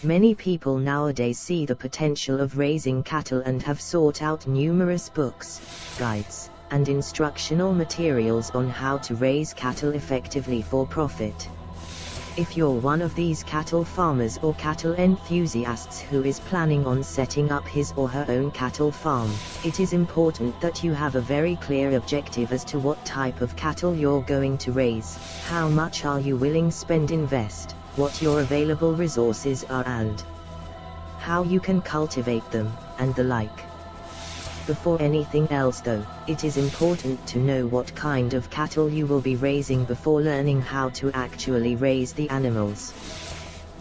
Many people nowadays see the potential of raising cattle and have sought out numerous books, guides, and instructional materials on how to raise cattle effectively for profit. If you're one of these cattle farmers or cattle enthusiasts who is planning on setting up his or her own cattle farm, it is important that you have a very clear objective as to what type of cattle you're going to raise, how much are you willing to invest, what your available resources are and how you can cultivate them, and the like. Before anything else though, it is important to know what kind of cattle you will be raising before learning how to actually raise the animals.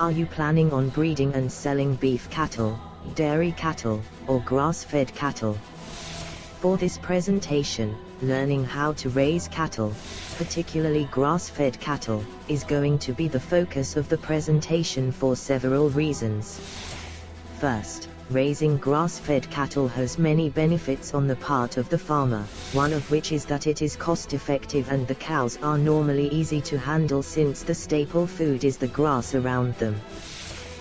Are you planning on breeding and selling beef cattle, dairy cattle, or grass-fed cattle? For this presentation, learning how to raise cattle, particularly grass-fed cattle, is going to be the focus of the presentation for several reasons. First, raising grass-fed cattle has many benefits on the part of the farmer, one of which is that it is cost-effective and the cows are normally easy to handle since the staple food is the grass around them.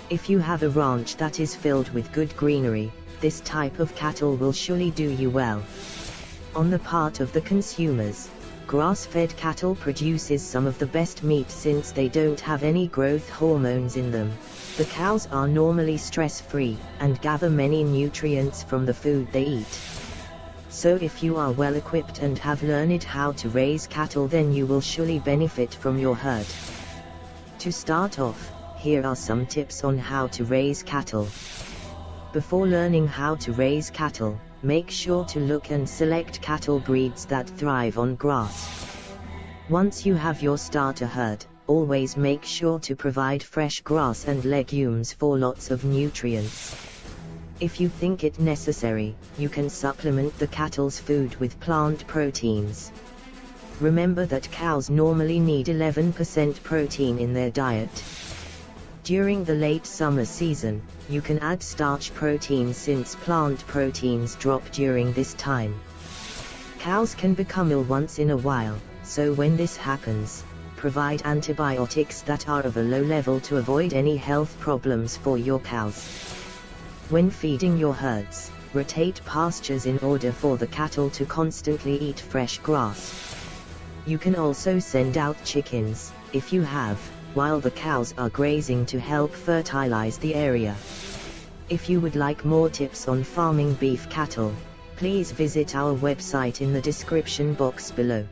If you have a ranch that is filled with good greenery, this type of cattle will surely do you well. On the part of the consumers, grass-fed cattle produces some of the best meat since they don't have any growth hormones in them. The cows are normally stress-free, and gather many nutrients from the food they eat. So if you are well equipped and have learned how to raise cattle, then you will surely benefit from your herd. To start off, here are some tips on how to raise cattle. Before learning how to raise cattle, make sure to look and select cattle breeds that thrive on grass. Once you have your starter herd, always make sure to provide fresh grass and legumes for lots of nutrients. If you think it necessary, you can supplement the cattle's food with plant proteins. Remember that cows normally need 11% protein in their diet. During the late summer season, you can add starch protein since plant proteins drop during this time. Cows can become ill once in a while, so when this happens, provide antibiotics that are of a low level to avoid any health problems for your cows. When feeding your herds, rotate pastures in order for the cattle to constantly eat fresh grass. You can also send out chickens, if you have, while the cows are grazing to help fertilize the area. If you would like more tips on farming beef cattle, please visit our website in the description box below.